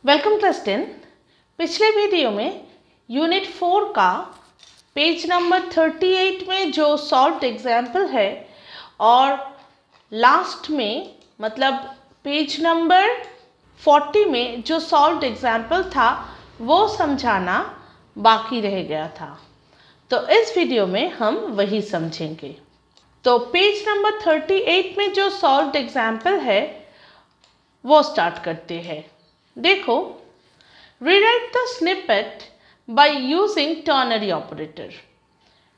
Welcome class 10। पिछले video में unit 4 का पेज नंबर 38 में जो सॉल्व्ड एग्जाम्पल है और लास्ट में मतलब पेज नंबर 40 में जो सॉल्व्ड एग्जाम्पल था वो समझाना बाकी रह गया था। तो इस वीडियो में हम वही समझेंगे। तो पेज नंबर 38 में जो सॉल्व्ड एग्जाम्पल है वो स्टार्ट करते हैं। देखो, rewrite the snippet by using ternary operator.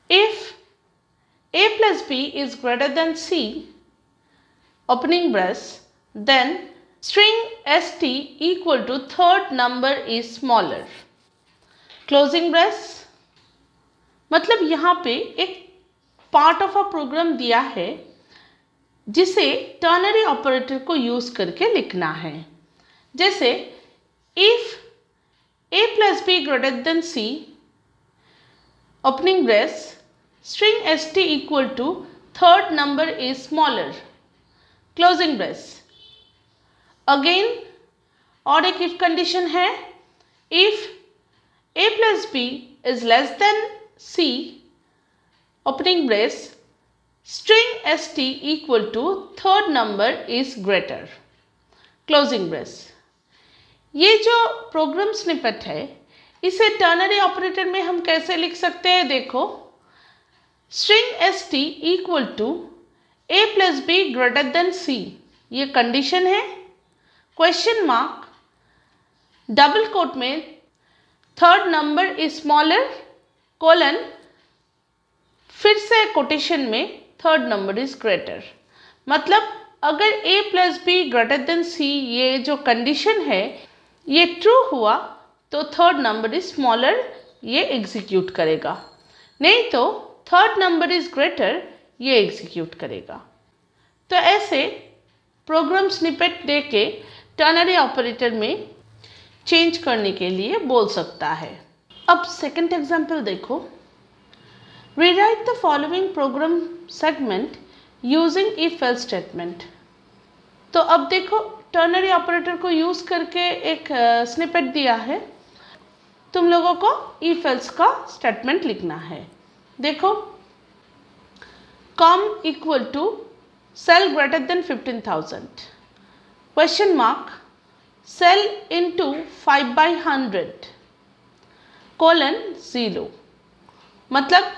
If a plus b is greater than c, opening brace, then string st equal to third number is smaller, closing brace। मतलब यहाँ पे एक part of a programme दिया है जिसे ternary operator को use करके लिखना है। जैसे if a plus b greater than c, opening brace, string st equal to third number is smaller, closing brace। Again और एक if कंडीशन है, if a plus b is less than c, opening brace, string st equal to third number is greater, closing brace। ये जो programme snippet है इसे ternary operator में हम कैसे लिख सकते हैं? देखो, string st equal to a plus B greater than c, ये कंडीशन है। क्वेश्चन मार्क, डबल कोट में third number is smaller, colon, फिर से कोटेशन में थर्ड नंबर इज ग्रेटर। मतलब अगर a plus B greater than c ये जो कंडीशन है ये ट्रू हुआ तो थर्ड नंबर इज स्मॉलर ये एग्जीक्यूट करेगा, नहीं तो थर्ड नंबर इज ग्रेटर ये एग्जीक्यूट करेगा। तो ऐसे प्रोग्राम स्निपेट देके टर्नरी ऑपरेटर में चेंज करने के लिए बोल सकता है। अब सेकंड एग्जांपल देखो, rewrite the following program segment using if else statement. तो अब देखो, टर्नरी ऑपरेटर को यूज करके एक स्निपेट दिया है, तुम लोगों को इफ एल्स का स्टेटमेंट लिखना है। देखो, com equal to sale greater than 15,000, question mark, sale into 5/100, colon 0। मतलब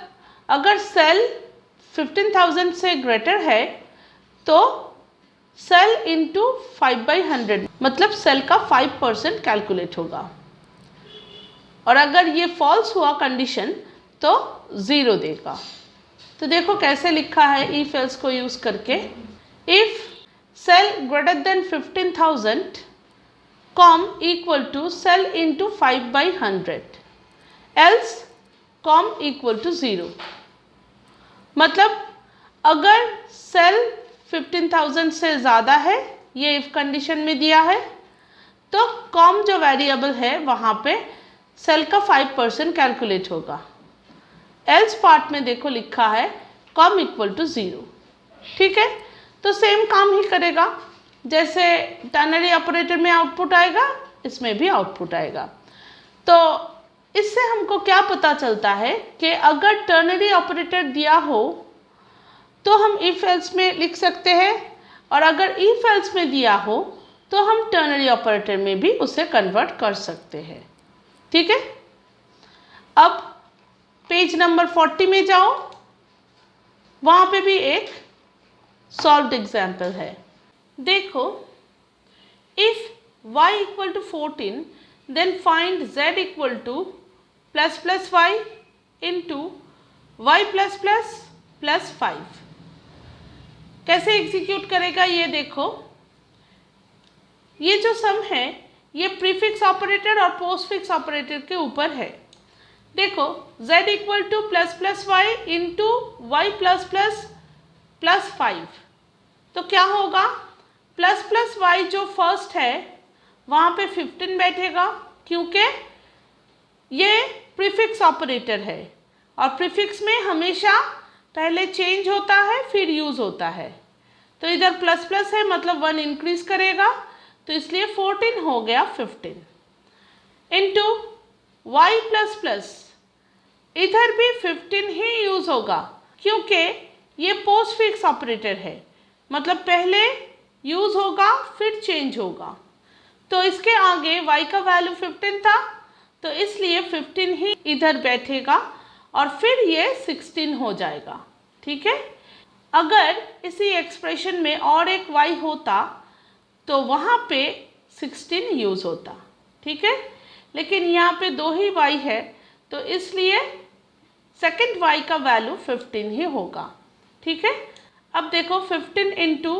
अगर सेल 15,000 से ग्रेटर है तो सेल इंटू 5/100 मतलब सेल का 5% कैलकुलेट होगा, और अगर ये फॉल्स हुआ कंडीशन तो 0 देगा। तो देखो कैसे लिखा है इफ एल्स को यूज करके, if sale greater than 15,000 com equal to sale into 5/100 else com equal to 0। मतलब अगर सेल 15,000 से ज़्यादा है, ये इफ कंडीशन में दिया है, तो कॉम जो वेरिएबल है वहाँ पे सेल का 5% कैलकुलेट होगा। एल्स पार्ट में देखो लिखा है कॉम इक्वल टू 0। ठीक है, तो सेम काम ही करेगा, जैसे टर्नरी ऑपरेटर में आउटपुट आएगा इसमें भी आउटपुट आएगा। तो इससे हमको क्या पता चलता है कि अगर टर्नरी ऑपरेटर दिया हो तो हम इफ एल्स में लिख सकते हैं, और अगर इफ एल्स में दिया हो तो हम टर्नरी ऑपरेटर में भी उसे कन्वर्ट कर सकते हैं। ठीक है, अब पेज नंबर 40 में जाओ, वहाँ पे भी एक सॉल्व्ड एग्जाम्पल है। देखो, if y equal to 14 then find z equal to plus plus y into y plus plus plus 5। कैसे एग्जीक्यूट करेगा ये देखो, ये जो सम है ये प्रीफिक्स ऑपरेटर और पोस्टफिक्स ऑपरेटर के ऊपर है। देखो, z equal to plus plus y into y plus plus plus 5, तो क्या होगा, प्लस प्लस वाई जो फर्स्ट है वहाँ पे 15 बैठेगा क्योंकि ये प्रीफिक्स ऑपरेटर है, और प्रीफिक्स में हमेशा पहले चेंज होता है फिर यूज होता है। तो इधर प्लस प्लस है मतलब 1 इंक्रीज करेगा, तो इसलिए 14 हो गया 15। इंटू वाई प्लस प्लस, इधर भी 15 ही यूज़ होगा क्योंकि ये पोस्ट फिक्स ऑपरेटर है, मतलब पहले यूज़ होगा फिर चेंज होगा। तो इसके आगे y का वैल्यू 15 था, तो इसलिए 15 ही इधर बैठेगा और फिर ये 16 हो जाएगा। ठीक है, अगर इसी एक्सप्रेशन में और एक y होता तो वहाँ पे 16 यूज़ होता। ठीक है, लेकिन यहाँ पे 2 ही y है, तो इसलिए सेकेंड y का वैल्यू 15 ही होगा। ठीक है, अब देखो 15 इंटू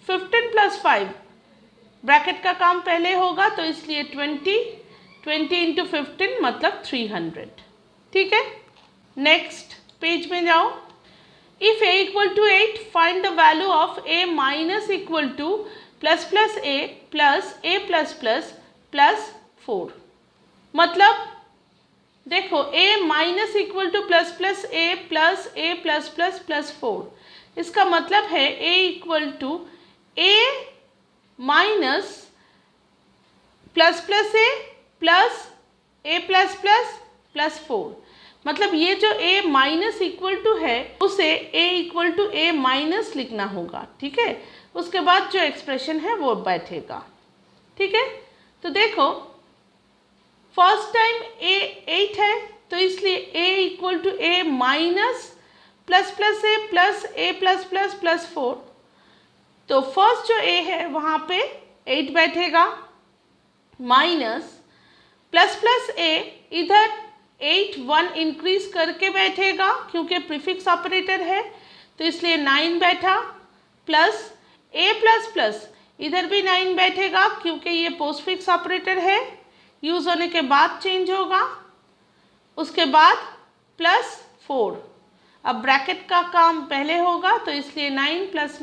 15 प्लस 5, ब्रैकेट का काम पहले होगा तो इसलिए 20 इंटू 15 मतलब 300। ठीक है, नेक्स्ट पेज में जाओ। If a equal to 8 find the value of a minus equal to plus plus a plus plus 4। मतलब देखो a minus equal to plus a plus 4, इसका मतलब है a equal to a minus plus a plus 4। मतलब ये जो a minus equal to है उसे a equal to a minus लिखना होगा। ठीक है, उसके बाद जो एक्सप्रेशन है वो बैठेगा। ठीक है, तो देखो फर्स्ट टाइम a 8 है तो इसलिए a equal to a minus plus a plus 4। तो फर्स्ट जो a है वहाँ पे 8 बैठेगा, माइनस प्लस a इधर 8 1 इंक्रीज करके बैठेगा क्योंकि प्रीफिक्स ऑपरेटर है तो इसलिए 9 बैठा, प्लस a प्लस इधर भी 9 बैठेगा क्योंकि ये पोस्टफिक्स ऑपरेटर है, यूज़ होने के बाद चेंज होगा। उसके बाद प्लस 4, अब ब्रैकेट का काम पहले होगा तो इसलिए 9 प्लस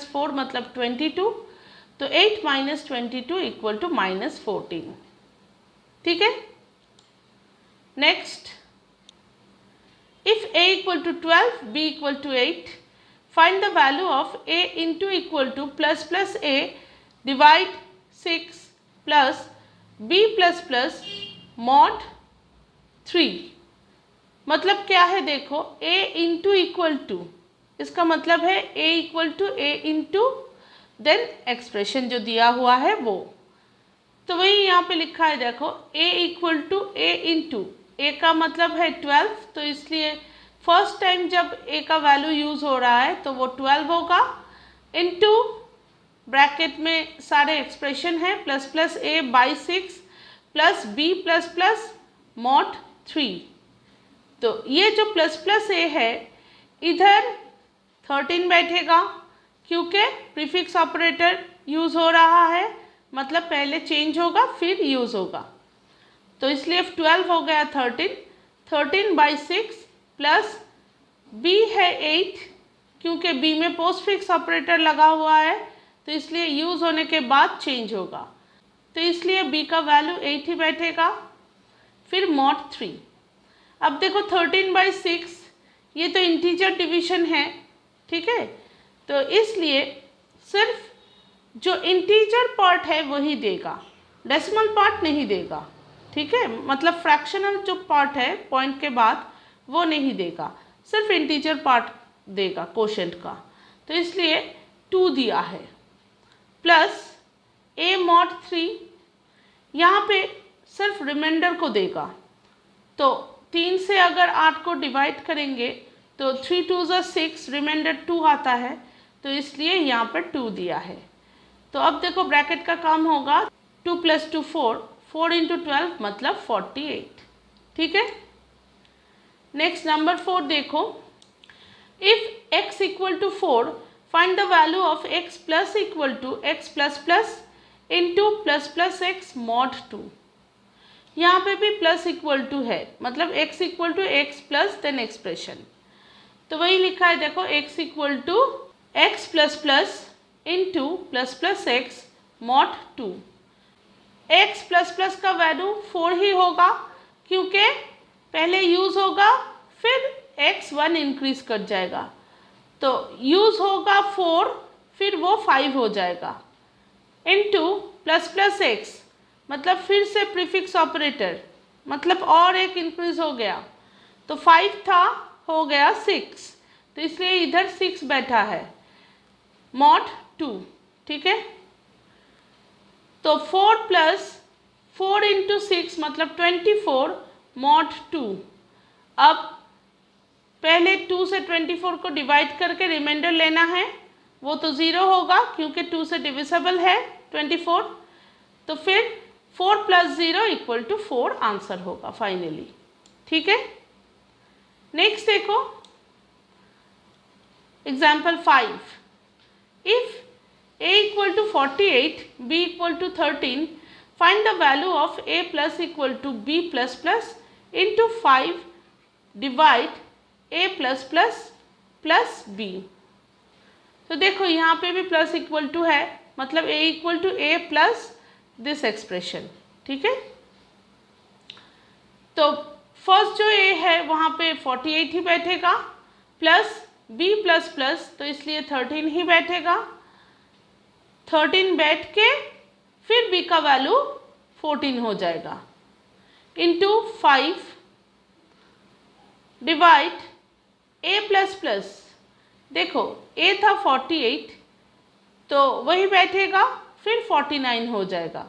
4 मतलब 22, तो 8 माइनस 22 इक्वल टू माइनस 14। ठीक है, next if a equal to 12 b equal to 8 find the value of a into equal to plus a divide 6 plus b plus mod 3। मतलब क्या है देखो a इंटू इक्वल टू, इसका मतलब है a equal to a into then expression जो दिया हुआ है वो, तो वही यहाँ पे लिखा है देखो a equal to a into, a का मतलब है 12 तो इसलिए फर्स्ट टाइम जब a का वैल्यू यूज़ हो रहा है तो वो 12 होगा, इंटू ब्रैकेट में सारे एक्सप्रेशन है plus a by 6 plus b plus mod 3। तो ये जो प्लस a है इधर 13 बैठेगा क्योंकि प्रीफिक्स ऑपरेटर यूज़ हो रहा है, मतलब पहले चेंज होगा फिर यूज़ होगा, तो इसलिए 12 हो गया 13 बाई 6 प्लस b है 8 क्योंकि b में पोस्ट फिक्स ऑपरेटर लगा हुआ है तो इसलिए यूज़ होने के बाद चेंज होगा, तो इसलिए b का वैल्यू 8 ही बैठेगा, फिर मॉड 3। अब देखो 13 बाई 6 ये तो इंटीजर डिवीजन है। ठीक है, तो इसलिए सिर्फ जो इंटीजर पार्ट है वही देगा, डेसिमल पार्ट नहीं देगा। ठीक है, मतलब फ्रैक्शनल जो पार्ट है पॉइंट के बाद वो नहीं देगा, सिर्फ इंटीजर पार्ट देगा कोशेंट का, तो इसलिए 2 दिया है, प्लस a मॉड 3 यहाँ पे सिर्फ रिमाइंडर को देगा, तो 3 से अगर 8 को डिवाइड करेंगे तो 3 2 6 रिमाइंडर 2 आता है, तो इसलिए यहाँ पर 2 दिया है। तो अब देखो ब्रैकेट का काम होगा 2 प्लस 2 4 इंटू 12 मतलब 48। ठीक है, नेक्स्ट नंबर 4 देखो, if x equal to 4 find the value of x plus equal to x plus into plus x mod 2। यहाँ पे भी प्लस इक्वल टू है, मतलब x equal to x plus then expression, तो वही लिखा है देखो x equal to x plus into plus x mod 2। x plus का वैल्यू 4 ही होगा क्योंकि पहले यूज़ होगा फिर x 1 इंक्रीज कर जाएगा, तो यूज़ होगा 4 फिर वो 5 हो जाएगा, इंटू प्लस x मतलब फिर से प्रीफिक्स ऑपरेटर, मतलब और एक इंक्रीज हो गया, तो 5 था हो गया 6, तो इसलिए इधर 6 बैठा है, मॉड 2, ठीक है। तो 4 प्लस 4 इंटू 6 मतलब 24 मॉड 2। अब पहले 2 से 24 को डिवाइड करके रिमाइंडर लेना है, वो तो 0 होगा क्योंकि 2 से डिविजिबल है 24, तो फिर 4 प्लस 0 इक्वल टू 4 आंसर होगा फाइनली, ठीक है। नेक्स्ट देखो example 5, if a equal to 48, b equal to 13, find the value of a plus equal to b plus plus into 5 divide a plus plus plus b। तो देखो यहाँ पे भी plus equal to है, मतलब a equal to a plus this expression, ठीक है। तो फर्स्ट जो a है वहाँ पे 48 ही बैठेगा, प्लस b प्लस प्लस, तो इसलिए 13 ही बैठेगा, 13 बैठ के फिर b का वैल्यू 14 हो जाएगा, into 5 divide a plus plus, देखो a था 48 तो वही बैठेगा, फिर 49 हो जाएगा,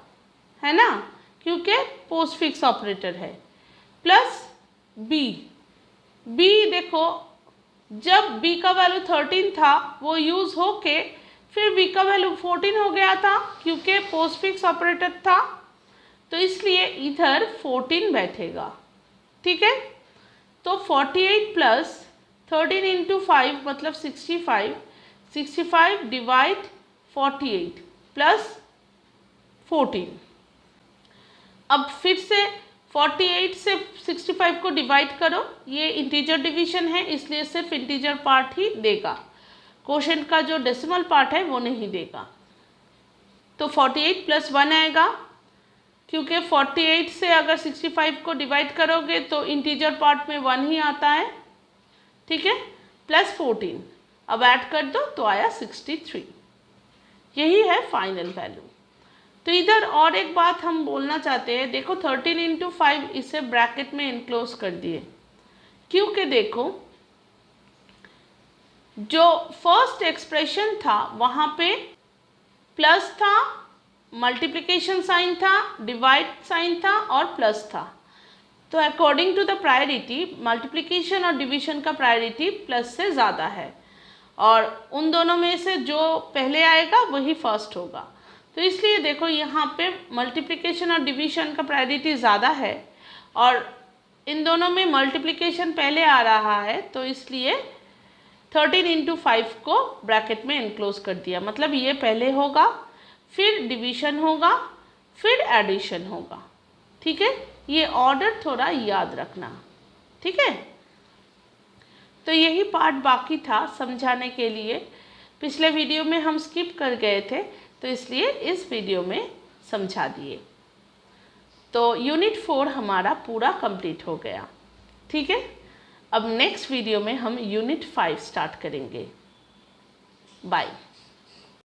है ना, क्योंकि पोस्ट फिक्स ऑपरेटर है, प्लस b देखो जब b का वैल्यू 13 था वो यूज़ होके फिर b का वैल्यू 14 हो गया था क्योंकि पोस्ट फिक्स ऑपरेटर था, तो इसलिए इधर 14 बैठेगा, ठीक है। तो 48 प्लस 13 इंटू 5 मतलब 65, 65 डिवाइड 48 प्लस 14। अब फिर से 48 से 65 को डिवाइड करो, ये इंटीजर डिवीजन है इसलिए सिर्फ इंटीजर पार्ट ही देगा, क्वोशिएंट का जो डेसिमल पार्ट है वो नहीं देगा। तो 48 प्लस 1 आएगा, क्योंकि 48 से अगर 65 को डिवाइड करोगे तो इंटीजर पार्ट में 1 ही आता है, ठीक है, प्लस 14, अब ऐड कर दो तो आया 63, यही है फाइनल वैल्यू। तो इधर और एक बात हम बोलना चाहते हैं, देखो 13 इंटू 5 इसे ब्रैकेट में इनक्लोज कर दिए, क्योंकि देखो जो फर्स्ट एक्सप्रेशन था वहाँ पे प्लस था, मल्टीप्लिकेशन साइन था, डिवाइड साइन था और प्लस था, तो according to the priority multiplication और डिवीजन का प्रायोरिटी प्लस से ज़्यादा है, और उन दोनों में से जो पहले आएगा वही फर्स्ट होगा। तो इसलिए देखो यहाँ पे मल्टीप्लिकेशन और डिवीजन का प्रायोरिटी ज़्यादा है और इन दोनों में मल्टीप्लिकेशन पहले आ रहा है, तो इसलिए 13 इंटू 5 को ब्रैकेट में इनक्लोज कर दिया, मतलब ये पहले होगा, फिर डिवीजन होगा, फिर एडिशन होगा, ठीक है। ये ऑर्डर थोड़ा याद रखना, ठीक है। तो यही पार्ट बाकी था समझाने के लिए, पिछले वीडियो में हम स्किप कर गए थे तो इसलिए इस वीडियो में समझा दिए। तो यूनिट 4 हमारा पूरा कंप्लीट हो गया, ठीक है। अब नेक्स्ट वीडियो में हम यूनिट 5 स्टार्ट करेंगे। बाय।